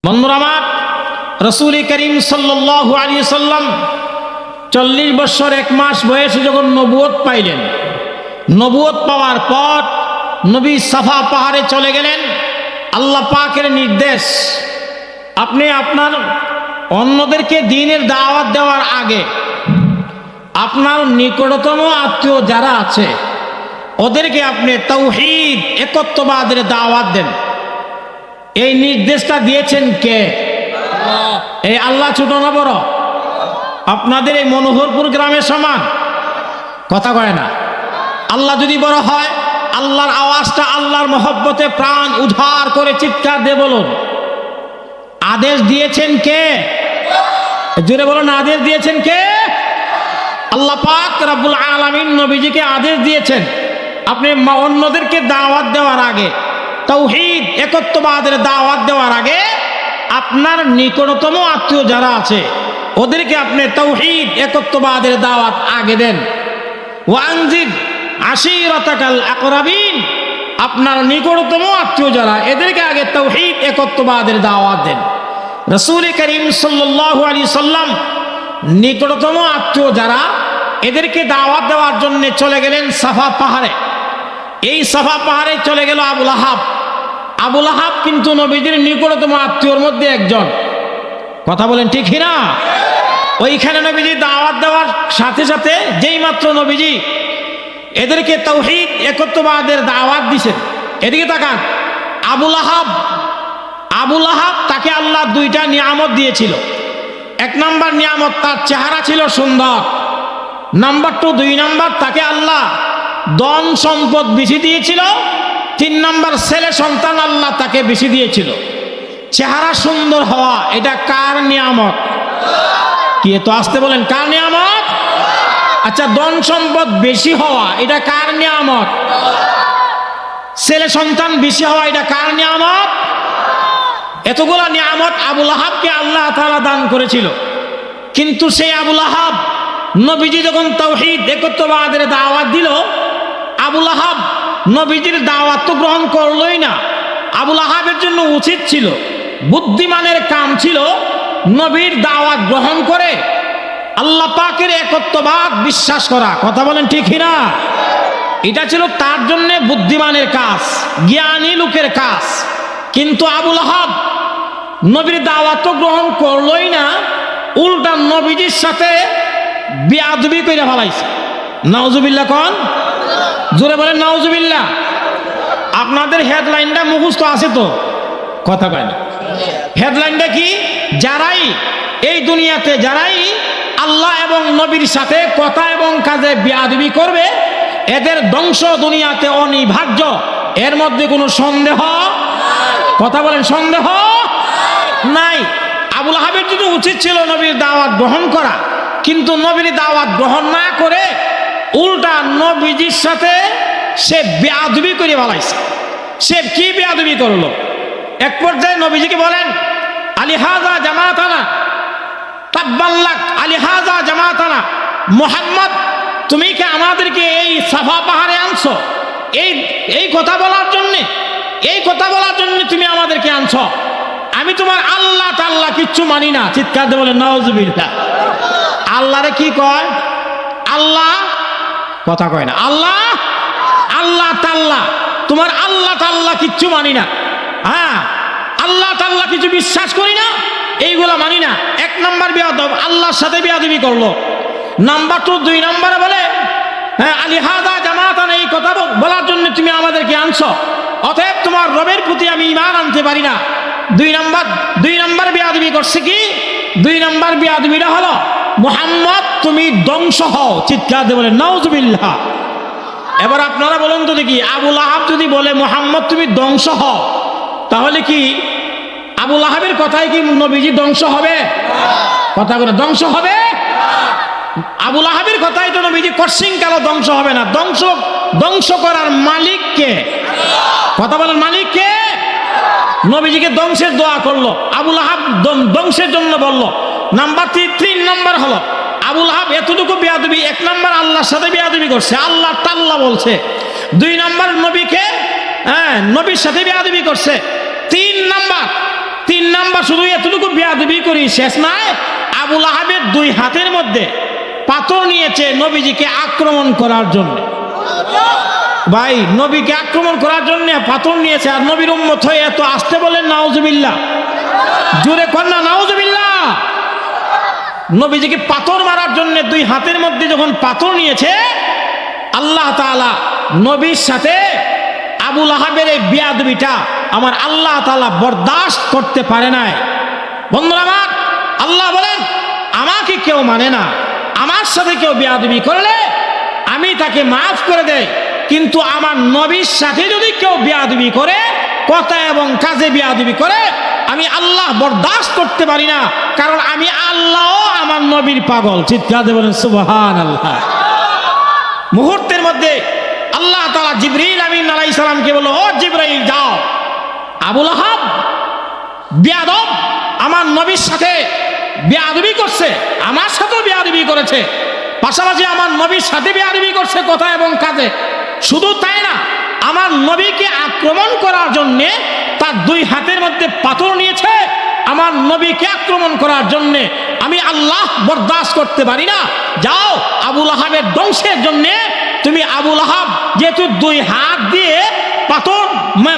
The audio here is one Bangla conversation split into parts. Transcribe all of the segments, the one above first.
বন্ধুরা আমার, রসুল করিম সাল্লাল্লাহু আলাইহি সাল্লাম 40 বছর 1 মাস বয়সে যখন নবুয়ত পাইলেন, নবুয়ত পাওয়ার পর নবী সাফা পাহাড়ে চলে গেলেন। আল্লাহ পাকের নির্দেশ, আপনি আপনার অন্যদেরকে দ্বীনের দাওয়াত দেওয়ার আগে আপনার নিকটতম আত্মীয় যারা আছে ওদেরকে আপনি তাওহীদ একত্ববাদের দাওয়াত দেন। এই নির্দেশটা দিয়েছেন কে? এই আল্লাহ ছোট না বড়? আপনাদের এই মনোহরপুর গ্রামের সমান? কথা কয় না। আল্লাহ যদি বড় হয়, আল্লাহর আওয়াজটা আল্লাহর মহব্বতে প্রাণ উদ্ধার করে চিৎকার দিয়ে বলুন, আদেশ দিয়েছেন কে? জোরে বলুন, আদেশ দিয়েছেন কে? আল্লাহ পাক রব্বুল আলামিন নবীজিকে আদেশ দিয়েছেন, আপনি অন্যদেরকে দাওয়াত দেওয়ার আগে, তাওহীদ একত্ববাদের দাওয়াত দেওয়ার আগে আপনার নিকটতম আত্মীয় যারা আছে ওদেরকে আপনি তাওহীদ একত্ববাদের দাওয়াত আগে দেন। ওয়ানজির আশীরাতাকাল আকরাবিন, আপনার নিকটতম আত্মীয় যারা এদেরকে আগে তাওহীদ একত্ববাদের দাওয়াত দেন। রাসূল করিম সাল্লাল্লাহু আলাইহি সাল্লাম নিকটতম আত্মীয় যারা এদেরকে দাওয়াত দেওয়ার জন্য চলে গেলেন সাফা পাহাড়ে। এই সাফা পাহাড়ে চলে গেল আবুল আহাব। আবুল আহাব কিন্তু নবীজির নিকটতম আত্মীয়র মধ্যে একজন। কথা বলেন ঠিক না? ওইখানে নবীজি দাওয়াত দেওয়ার সাথে সাথে যেই মাত্র নবীজি এদেরকে তাওহীদ একত্ববাদের দাওয়াত দিয়েছেন, এদিকে তাকান। আবুল আহাব তাকে আল্লাহ 2টা নিয়ামত দিয়েছিল। 1 নম্বর নিয়ামত, তার চেহারা ছিল সুন্দর। নাম্বার 2, 2 নম্বর, তাকে আল্লাহ ধন সম্পদ বেশি দিয়েছিল। 3 নম্বর, ছেলে সন্তান আল্লাহ তাকে বেশি দিয়েছিল। চেহারা সুন্দর হওয়া এটা কার নিয়ামত? কি এত আসতে বলেন, কার নিয়ামত? আচ্ছা, ধন সম্পদ বেশি হওয়া এটা কার নিয়ামত? ছেলে সন্তান বেশি হওয়া এটা কার নিয়ামত? এতগুলা নিয়ামত আবুল আহাবকে আল্লাহ তাআলা দান করেছিল। কিন্তু সেই আবুল আহাব নবীজি যখন তাওহীদ একত্ববাদের দাওয়াত দিল, আবুল আহাব নবীজির দাওয়াত তো গ্রহণ করলই না। আবুল আহাবের জন্য উচিত ছিল, বুদ্ধিমানের কাম ছিল, নবীর দাওয়াত গ্রহণ করে আল্লাহ পাকের একত্ববাদ বিশ্বাস করা। কথা বলেন ঠিক না? এটা ছিল তার জন্য বুদ্ধিমানের কাজ, জ্ঞানী লোকের কাজ। কিন্তু আবুল আহাব নবীর দাওয়াত তো গ্রহণ করলই না, উল্টা নবীজির সাথে বেয়াদবি কইরা ফেলাইছে। নাউজুবিল্লাহ কোন? জোরে বলেন নাউজুবিল্লাহ। আপনাদের হেডলাইনটা মুখস্থ আছে তো? কথা কয় না। হেডলাইনটা কি? যারাই এই দুনিয়াতে যারাই আল্লাহ এবং নবীর সাথে কথা এবং কাজে বেয়াদবি করবে এদের ধ্বংস দুনিয়াতে অনিবার্য। এর মধ্যে কোনো সন্দেহ? কথা বলেন, সন্দেহ নাই। আবুল আহাবের জন্য উচিত ছিল নবীর দাওয়াত গ্রহণ করা, কিন্তু নবীর দাওয়াত গ্রহণ না করে উল্টা নবীজির সাথে সে বেয়াদবি করে ফেলাইছে। সে কি বেয়াদবি করলো? এক পর্যায়ে নবীজিকে বলেন, আলিহাযা জামাতানা তাব্বাল্লাক, আলিহাযা জামাতানা, মুহাম্মদ তুমি কি আমাদেরকে এই সাফা পাহাড়ে আনছো এই কথা বলার জন্য? এই কথা বলার জন্য তুমি আমাদেরকে আনছো? আমি তোমার আল্লাহ তাআলা কিচ্ছু মানি না। চিৎকার দিয়ে বলেন নাউজুবিল্লাহ। আল্লাহরে কি কয়? আল্লাহ, কথা কয় না। আল্লাহ তাআলা, তোমার আল্লাহ তাআলা কিচ্ছু মানি না। হ্যাঁ, আল্লাহ তাআলা কিছু বিশ্বাস করি না, এইগুলা মানি না। 1 নম্বর বেয়াদব, আল্লাহর সাথে বেয়াদবি করলো। নাম্বার 2, 2 নম্বরে বলে, হ্যাঁ, আলিহাযা জামাতানা, এই কথা বলার জন্য তুমি আমাদেরকে আনছো, অতএব তোমার রবের প্রতি আমি ঈমান আনতে পারি না। 2 নম্বর বেয়াদবি করছে কি? 2 নম্বর বেয়াদবিটা হলো, মুহাম্মদ তুমি ধ্বংস হও। চিৎকার দিয়ে বলে নাউজুবিল্লাহ। এবার আপনারা বলুন তো দেখি, আবুল আহাব যদি বলে মুহাম্মদ তুমি ধ্বংস হও, তাহলে কি আবুল আহাবের কথায় কি নবীজি ধ্বংস হবে? কথা বলে ধ্বংস হবে? আবুল আহাবের কথাই তো নবীজি কশিন কালো ধ্বংস হবে না। ধ্বংস করার মালিক কে? কথা বলেন, মালিক কে? নবীজিকে ধ্বংসের দোয়া করলো, আবুল আহাব ধ্বংসের জন্য বলল। নাম্বার 3 নম্বর হলো, আবুল আহাব এতটুকু বেয়াদবি, 1 নম্বর আল্লাহর সাথে বেয়াদবি করছে, আল্লাহ তাআলা বলছে। 2 নম্বর নবীকে, হ্যাঁ, নবীর সাথে বেয়াদবি করছে। 3 তিন নাম্বার শুধু এতটুকু বেয়াদবি করি শেষ নয়, আবুল আহাবের দুই হাতের মধ্যে পাথর নিয়েছে নবীজিকে আক্রমণ করার জন্য। ভাই, নবীকে আক্রমণ করার জন্য পাথর নিয়েছে, আর নবীর উম্মত হয়ে এত আসতে বলেন নাউজুবিল্লাহ, জোরে কন্যা নাউজুবিল্লাহ। নবীজিকে পাথর মারার জন্য দুই হাতের মধ্যে যখন পাথর নিয়েছে, আল্লাহ তাআলা নবীর সাথে আবুল আহাবের এই বেয়াদবিটা আমার আল্লাহ তাআলা বরদাস্ত করতে পারে নাই। বন্ধুরা আমার, আল্লাহ বলেন আমাকে কেউ মানে না, আমার সাথে কেউ বেয়াদবি করলে আমি তাকে মাফ করে দেই, কিন্তু আমার নবীর সাথে যদি কেউ বেয়াদবি করে, কথা এবং কাজে বেয়াদবি করে, আমি আল্লাহ বরদাস্ত করতে পারি না, কারণ আমি আল্লাহ আমার নবীর পাগল। চিৎকার দিয়ে বলেন সুবহানাল্লাহ। মুহূর্তের মধ্যে আল্লাহ তাআলা জিবরিল আমিন আলাইহিস সালামকে বলল, ও জিবরাইল যাও, আবুল আহাব বেয়াদব আমার নবীর সাথে বেয়াদবি করছে, আমার সাথেও বেয়াদবি করেছে, পাশাপাশি আমার নবীর সাথে বেয়াদবি করছে কথা এবং কাজে। শুধু তাই না, আমার নবীকে আক্রমণ করার জন্য তার দুই হাতের মধ্যে পাথর নিয়েছে, আমার নবীকে আক্রমণ করার জন্য আমি আল্লাহ বরদাস্ত করতে পারি না। যাও, আবুল আহাবের ধ্বংসের জন্য তুমি, আবুল আহাব যেহেতু দুই হাত দিয়ে পাথর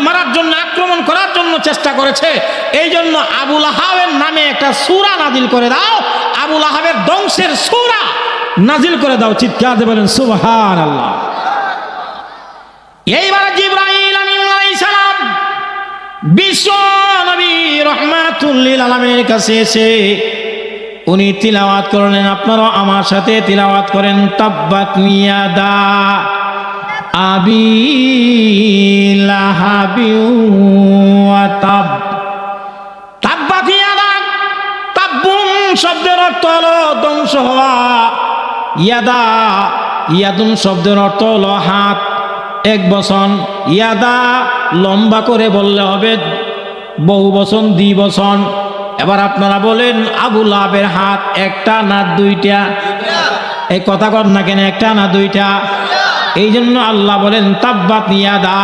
মারার জন্য, আক্রমণ করার জন্য চেষ্টা করেছে, এই জন্য আবুল আহাবের নামে একটা সূরা নাজিল করে দাও, আবুল আহাবের ধ্বংসের সূরা নাজিল করে দাও। চিৎকার দিয়ে বলেন সুবহানাল্লাহ। এইবার জিবরাইল আমিন আলাইহিস সালাম বিশ্ব নবী রাহমাতুল লিল আলামিনের কাছে এসে উনি তিলাওয়াত করলেন, আপনারা আমার সাথে তিলাওয়াত করেন, তাব্বাত ইয়াদা আবি লাহাবি ওয়া তাব। তাব্বাত ইয়াদা, তাব্বুন শব্দের অর্থ হলো ধ্বংস হওয়া, ইয়াদা ইয়াদুন শব্দের অর্থ হলো হাত, এক বচন, ইয়াদা লম্বা করে বললে হবে বহু বচন, দ্বিবচন। এবার আপনারা বলেন আবুল আহাবের হাত একটা না দুইটা? এই কথা কর না কেন, একটা না দুইটা? এই জন্য আল্লাহ বলেন তাব্বাত ইয়াদা,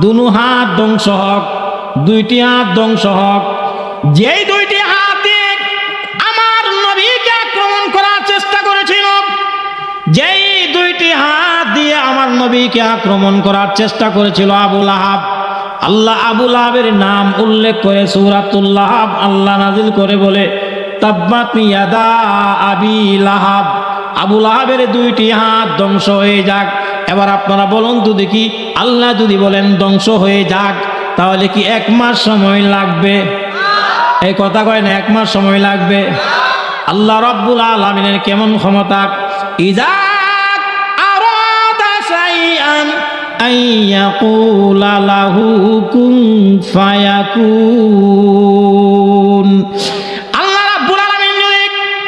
দুনো হাত ধ্বংস হোক, দুইটি হাত ধ্বংস হোক। যেই দুইটি হাত দিয়ে আমার নবীকে আক্রমণ করার চেষ্টা করেছিল, যেই দুইটি হাত দিয়ে আমার নবীকে আক্রমণ করার চেষ্টা করেছিল আবুল আহাব, আল্লাহ আবুল আহাবের নাম উল্লেখ করে সূরাতুল লাহাব আল্লাহ নাজিল করে বলে তাব্বাত ইয়াদা আবি লাহাব, আবুল আহাবের দুইটি হাত ধ্বংস হয়ে যাক। এবার আপনারা বলুন তো দেখি, আল্লাহ যদি বলেন ধ্বংস হয়ে যাক, তাহলে কি 1 মাস সময় লাগবে? এই কথা কয় না, 1 মাস সময় লাগবে? আল্লাহ রাব্বুল আলামিনের কেমন ক্ষমতা! ইযা আরাদা শাইআন আইয়াকুলা লাহু কুন ফায়াকুন। আল্লাহ রাব্বুল আলামিন যদি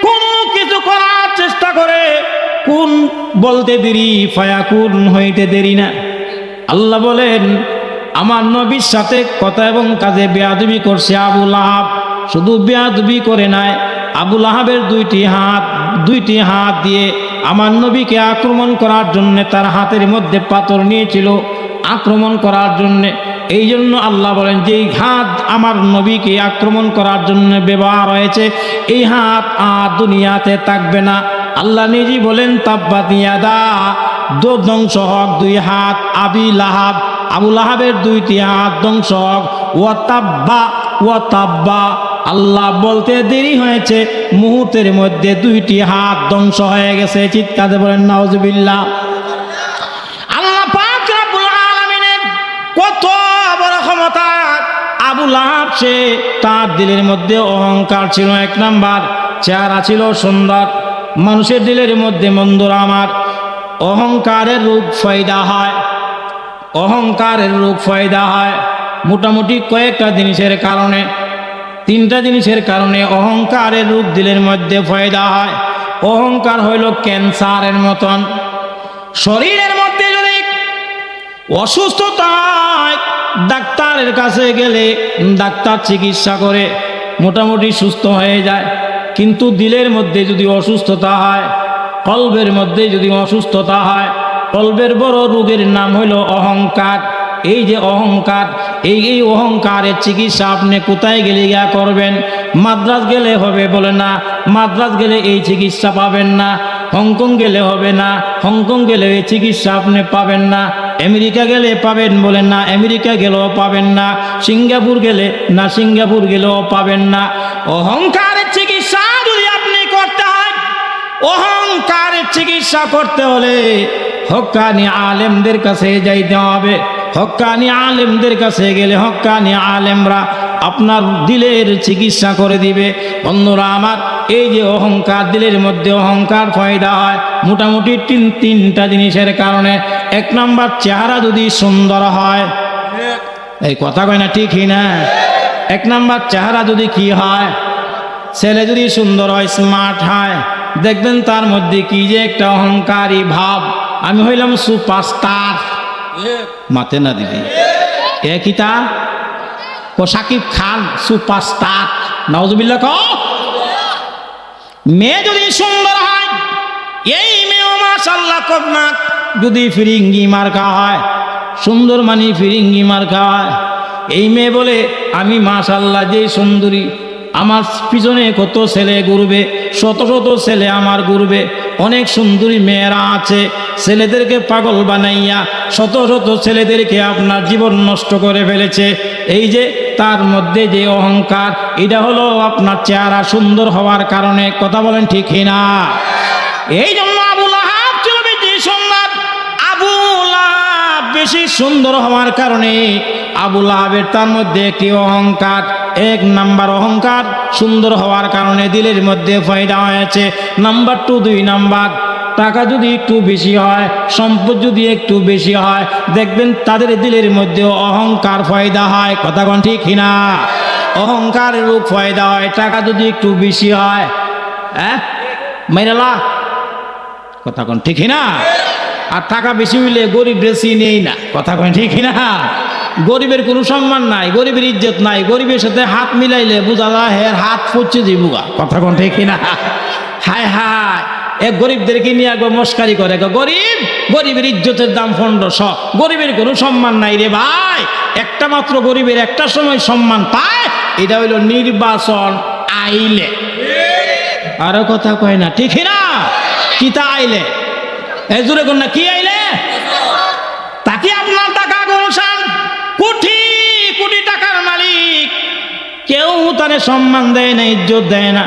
কোনো কিছু করার চেষ্টা করে, কুন বলতে দেরি, ফায়াকুন হইতে দেরি না। আল্লাহ বলেন আমার নবীর সাথে কথা এবং কাজে বেয়াদবি করছে আবুল আহাব, শুধু বেয়াদবি করে নাই, আবুল আহাবের দুইটি হাত দিয়ে আমার নবীকে আক্রমণ করার জন্য, তার হাতের মধ্যে পাথর নিয়েছিল আক্রমণ করার জন্য। এই জন্য আল্লাহ বলেন যে হাত আমার নবীকে আক্রমণ করার জন্য ব্যবহার হয়েছে, এই হাত আর দুনিয়াতে থাকবে না। আল্লাহ নিজেই বলেন তাব্বাত ইয়াদা, ধ্বংস হোক দুই হাত আবি লাহাব, আবুল আহাবের দুইটি হাত ধ্বংস হোক, ওয়া তাব্বা ওয়া তাব্বা। আল্লাহ বলতে দেরি হয়েছে, মুহূর্তের মধ্যে দুইটি হাত ধ্বংস হয়ে গেছে। চিৎকারে বলেন নাউজুবিল্লাহ। আল্লাহ পাক রব্বুল আলামিনের কত বড় ক্ষমতা! আবুল আহাব সে, তার দিলের মধ্যে অহংকার ছিল, 1 নাম্বার চেহারা ছিল সুন্দর, মানুষের দিলের মধ্যে বন্ধুরা আমার অহংকারের রূপ ফায়দা হয়, অহংকারের রূপ ফায়দা হয় মোটামুটি কয়েকটা জিনিসের কারণে, 3টা জিনিসের কারণে অহংকারের রূপ দিলের মধ্যে ফায়দা হয়। অহংকার হইল ক্যান্সারের মতন, শরীরের মধ্যে যদি অসুস্থতা হয়, ডাক্তারের কাছে গেলে ডাক্তার চিকিৎসা করে মোটামুটি সুস্থ হয়ে যায়, কিন্তু দিলের মধ্যে যদি অসুস্থতা হয়, কলবের মধ্যে যদি অসুস্থতা হয়, কলবের বড় রোগের নাম হইল অহংকার। এই যে অহংকার, এই অহংকারের চিকিৎসা আপনি কোথায় গেলে গিয়া করবেন? মাদ্রাজ গেলে হবে? বলে না, মাদ্রাজ গেলে এই চিকিৎসা পাবেন না। হংকং গেলে হবে না, হংকং গেলে এই চিকিৎসা আপনি পাবেন না। আমেরিকা গেলে পাবেন? বলে না, আমেরিকা গেলেও পাবেন না। সিঙ্গাপুর গেলে না, সিঙ্গাপুর গেলেও পাবেন না। অহংকারের চিকিৎসা যদি আপনি করতে হয়, অহংকারের চিকিৎসা করতে হলে হক্কানি আলেমদের কাছে যাইতে হবে। হক্কানি আলেমদের কাছে গেলে হক্কানি আলেমরা আপনার দিলের চিকিৎসা করে দিবে। বন্ধুরা আমার, এই যে অহংকার, দিলের মধ্যে অহংকার পয়দা হয় মোটামুটি তিনটা জিনিসের কারণে। এক নাম্বার, চেহারা যদি সুন্দর হয়, এই কথা কয় না, ঠিকই না? এক নাম্বার, চেহারা যদি কি হয়, ছেলে যদি সুন্দর হয়, স্মার্ট হয়, দেখবেন তার মধ্যে কি যে একটা অহংকারী ভাব, আমি হইলাম সুপারস্টার। মাতে না দিদি, কিতা ও শাকিব খান সুপারস্টার, নাউজুবিল্লাহ কও। মেয়ে যদি সুন্দর হয়, এই মেয়েও মাশাআল্লাহ কন্যা যদি ফিরিঙ্গি মার্কা হয়, সুন্দর মানে ফিরিঙ্গি মার্কা হয়, এই মেয়ে বলে আমি মাশাআল্লাহ যে সুন্দরী, আমার পিছনে কত ছেলে ঘুরবে, শত শত ছেলে আমার ঘুরবে। অনেক সুন্দরী মেয়েরা আছে, ছেলেদেরকে পাগল বানাইয়া শত শত ছেলেদেরকে আপনার জীবন নষ্ট করে ফেলেছে। এই যে তার মধ্যে যে অহংকার, এটা হলো আপনার চেহারা সুন্দর হওয়ার কারণে। কথা বলেন ঠিক না? এই জন্য আবু লাহাব ছিল বেশি সুন্দর। আবু লাহাব বেশি সুন্দর হওয়ার কারণে আবু লাহাবের তার মধ্যে একটি অহংকার, এক নাম্বার অহংকার সুন্দর হওয়ার কারণে দিলের মধ্যে ফায়দা হয়েছে। নাম্বার 2, 2 নাম্বার, টাকা যদি একটু বেশি হয়, সম্পদ যদি একটু বেশি হয়, দেখবেন তাদের দিলের মধ্যে অহংকার ফায়দা হয়। কথা কোন ঠিক না? অহংকারের রূপ ফায়দা হয় টাকা যদি একটু বেশি হয়। হ্যাঁ মাইরালা, কথা কোন ঠিক না? আর টাকা বেশি হইলে গরিব রেসি নেই না। কথা কোন ঠিক না? গরিবের কোনো সম্মান নাই, গরিবের ইজ্জত নাই। গরিবের সাথে হাত মিলাইলে বোঝা যায় হের হাত ফুটছে যাইবুগা। কথা কোন ঠিক না? হায় হায়, এক গরিবদেরকে নিয়ে একবার মস্কারি করে, গরিব, গরিবের ইজ্জতের দাম 1500। গরিবের কোনো সম্মান নাই রে ভাই। একটা মাত্র গরিবের একটা সময় সম্মান পায়, এটা হইল নির্বাচন আইলে। আরো কথা কয় না, ঠিক না? কিতা আইলে? এই জোরে কোন না, কি আইলে? তাকে আপনার টাকা গুলশান, কোটি কোটি টাকার মালিক, কেউ তারে সম্মান দেয় না, ইজ্জত দেয় না।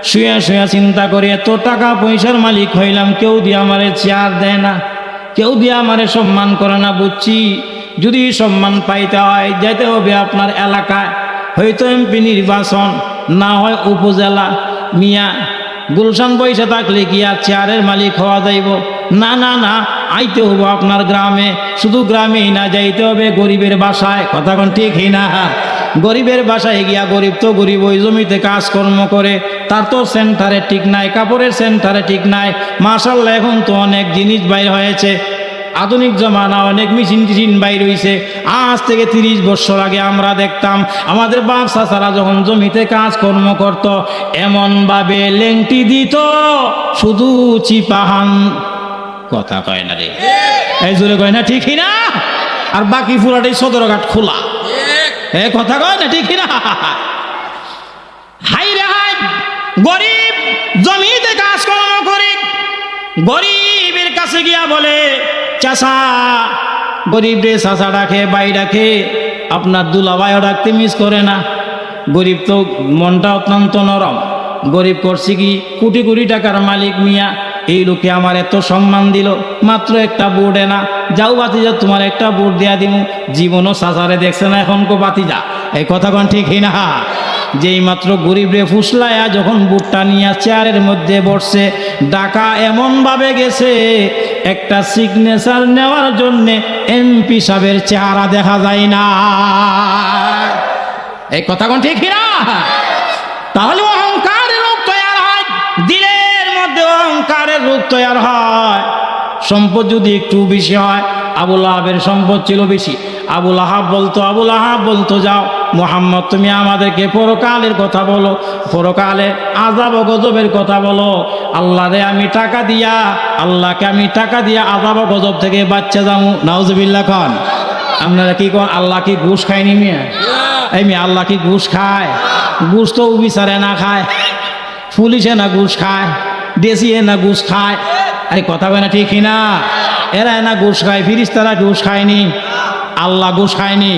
শুয়া শুয়া চিন্তা করে এত টাকা পয়সার মালিক হইলাম, কেউ দিয়ে আমারে চেয়ার দেয় না, কেউ দিয়ে আমারে সম্মান করে না। বুঝছি, যদি সম্মান পাইতে হয় যেতে হবে আপনার এলাকায়, হয়তো এমপি নির্বাচন, না হয় উপজেলা। মিয়া গুলশান পয়সা থাকলে কি আর চেয়ারের মালিক হওয়া যাইব? না না না, আইতে হবো আপনার গ্রামে। শুধু গ্রামেই না, যাইতে হবে গরিবের বাসায়। কথা কোন ঠিক না? গরিবের বাসায় গিয়া, গরিব তো গরিব, ওই জমিতে কাজকর্ম করে, তার তো সেন্টারে ঠিক নাই, কাপড়ের সেন্টারে ঠিক নাই। মাশাআল্লাহ এখন তো অনেক জিনিস বাইর হয়েছে, আধুনিক জমানা, অনেক মেশিন টিশিন বাইর হইছে। আজ থেকে 30 বছর আগে আমরা দেখতাম আমাদের বাপ চাচারা যখন জমিতে কাজকর্ম করত, এমনভাবে লেংটি দিত শুধু চিপাহান। কথা কয় না রে, এই জোরে কয় না, ঠিকই না? আর বাকি পুরাটাই সদরঘাট খোলা। এ কথা কয় না, ঠিক না? হাই রে হাই, গরিব জমিতে কাজকর্ম করে, গরিবের কাছে গিয়া বলে চাচা, গরিব রে চাচা ডাকে, বাই ডাকে, আপনার দুলাভাইও ডাকতে মিস করে না। গরিব তো মনটা অত্যন্ত নরম। গরিব করছি কি, কোটি কোটি টাকার মালিক মিয়া, এই লোকে আমার এত সম্মান দিল, মাত্র একটা বোর্ডে না, যাও বাতিজা তোমার একটা বোর্ড দেয়া দিব। জীবনও চাচারে দেখছে না এখন কো বাতিজা। এই কথা কোন ঠিক না? যেই মাত্র গরিব রে ফুসলায়া যখন বুটটা নিয়ে চেয়ারের মধ্যে বসছে, ডাকা এমন ভাবে গেছে একটা সিগনেচার নেওয়ার জন্য এমপি সাহেবের চেহারা দেখা যায় না। এই কথা কোন ঠিক না? তাহলে অহংকারের রূপ তৈরি হয়, দিলের মধ্যে অহংকারের রূপ তৈরি হয়। সম্পদ যদি একটু বেশি হয়, আবু লাহাবের সম্পদ ছিল বেশি। আবু লাহাব বলতো যাও মুহাম্মদ, তুমি আমাদেরকে পরকালের কথা বলো, পরকালে আযাব ও গজবের কথা বলো। আল্লাহকে আমি টাকা দিয়া আযাব ও গজব থেকে বাঁচতে যাবো। নাউজুবিল্লাহ খান। আপনারা কি কোন আল্লাহ কি ঘুষ খায়নি মিয়া? এই মেয়ে আল্লাহ কি ঘুষ খায়? ঘুষ তো বিচারে না খায়, পুলিশে না ঘুষ খায়, দেশিয়ে না ঘুষ খায়। আরে কথা বলে না ঠিক না? এরা না ঘুষ খায়, ফিরিস্তারা ঘুষ খায়নি, আল্লাহ ঘুষ খায়নি।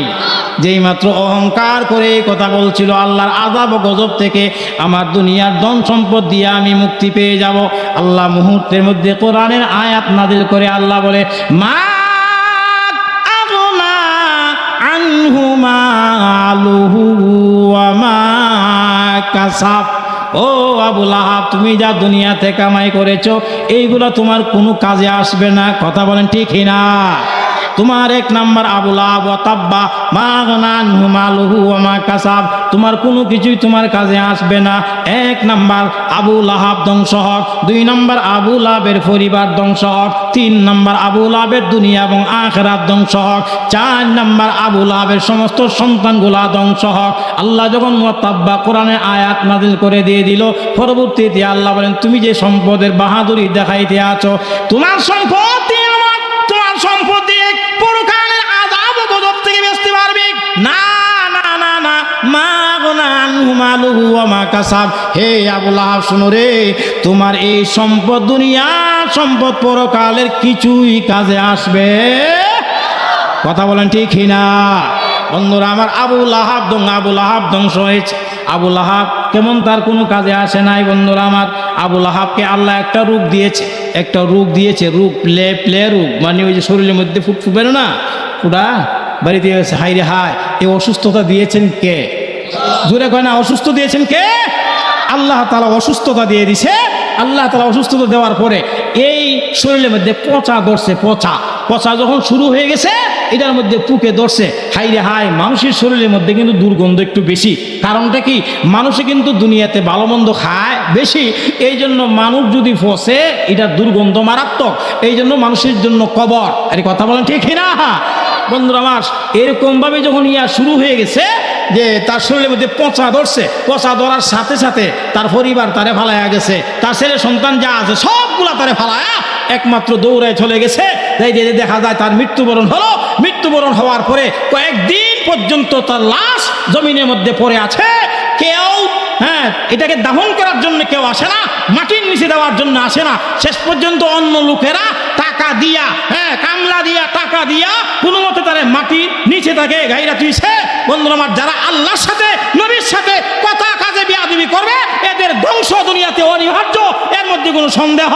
যেই মাত্র অহংকার করে কথা বলছিল আল্লাহর আযাব ও গজব থেকে আমার দুনিয়ার ধন সম্পদ দিয়ে আমি মুক্তি পেয়ে যাব, আল্লাহ মুহূর্তের মধ্যে কোরআনের আয়াত নাযিল করে আল্লাহ বলে মা আগনা আনহু মালুহু ওয়া মা কাসাব। ও আবু লাহাব, তুমি যা দুনিয়াতে কামাই করেছো এইগুলো তোমার কোনো কাজে আসবে না। কথা বলেন ঠিক না? তোমার এক নাম্বার আবু লাহাব ওয়া তাব্বা মা আগনা আনহু মালুহু ওয়া মা কাসাব, তোমার কোনো কিছুই তোমার কাজে আসবে না। এক নাম্বার আবু লাহাব ধ্বংস হোক, দুই নাম্বার আবু লাহাবের পরিবার ধ্বংস হোক, তিন নাম্বার আবু লাহাবের দুনিয়া এবং আখিরাত ধ্বংস হোক, চার নাম্বার আবু লাহাবের সমস্ত সন্তানগুলা ধ্বংস হোক। আল্লাহ যখন ওয়া তাব্বা কোরআনের আয়াত নাযিল করে দিয়ে দিল, পরবর্তীতে আল্লাহ বলেন তুমি যে সম্পদের বাহাদুরি দেখাইতে আছো, তোমার সম্পদ দিয়ে আমার, তোমার সম্পদ দিয়ে পরকালের আযাব ও গজব থেকে বাঁচতে পারবে না। না না না, মা আগনা আনহু মালুহু ওয়া মা কাসাব। হে আবু লাহাব শুনো রে, তোমার এই সম্পদ দুনিয়ার সম্পদ পরকালের কিছুই কাজে আসবে। কথা বলেন ঠিক না? বন্ধুরা আমার, আবু লাহাব ধ্বংস হয়েছে। আবু লাহাব কেমন, তার কোনো কাজে আসে নাই। বন্ধুরা আমার, আবু লাহাবকে আল্লাহ একটা রোগ দিয়েছে, একটা রোগ দিয়েছে, রোগ প্লে রোগ, মানে ওই যে শরীরের মধ্যে ফুটফুট না, ফুটা বাড়িতে গেছে। হাই রে হাই, এই অসুস্থতা দিয়েছেন কে? জোরে কয় না, অসুস্থ দিয়েছেন কে? আল্লাহ তাআলা অসুস্থতা দিয়ে দিছে। আল্লাহ তাআলা অসুস্থতা দেওয়ার পরে এই শরীরের মধ্যে পচা ধরছে, পচা যখন শুরু হয়ে গেছে, এটার মধ্যে পুকে ধরছে। হাই রে হাই, মানুষের শরীরের মধ্যে কিন্তু দুর্গন্ধ একটু বেশি। কারণটা কি? মানুষে কিন্তু দুনিয়াতে ভালো মন্দ খায় বেশি, এই জন্য মানুষ যদি ফসে এটা দুর্গন্ধ মারাত্মক, এই জন্য মানুষের জন্য কবর। আরে কথা বলেন ঠিক না? বন্ধুরা আমার, এরকম ভাবে যখন শুরু হয়ে গেছে যে তার শরীরের মধ্যে পচা ধরছে, পচা ধরার সাথে সাথে তার পরিবার তারে ফালায়া গেছে, তার ছেলে সন্তান যা আছে সবগুলা তারে ফালায়া একমাত্র দৌড়ায় চলে গেছে। দেখা যায় তার মৃত্যুবরণ হলো। মৃত্যুবরণ হওয়ার পরে কয়েকদিন পর্যন্ত তার লাশ জমিনের মধ্যে পড়ে আছে। কেউ এটাকে দাফন করার জন্য কেউ আসে না, মাটির নিচে দেওয়ার জন্য আসে না। শেষ পর্যন্ত অন্য লোকেরা টাকা দিয়া, কামলা দিয়া, টাকা দিয়া কোনো মতে তারা মাটির নিচে তাকে গাইরা তুইছে। বন্ধুরা আমার, যারা আল্লাহর সাথে নবীর সাথে কথা কাজে বিয়াদবি করবে এদের ধ্বংস দুনিয়াতে অনিবার্য, এর মধ্যে কোনো সন্দেহ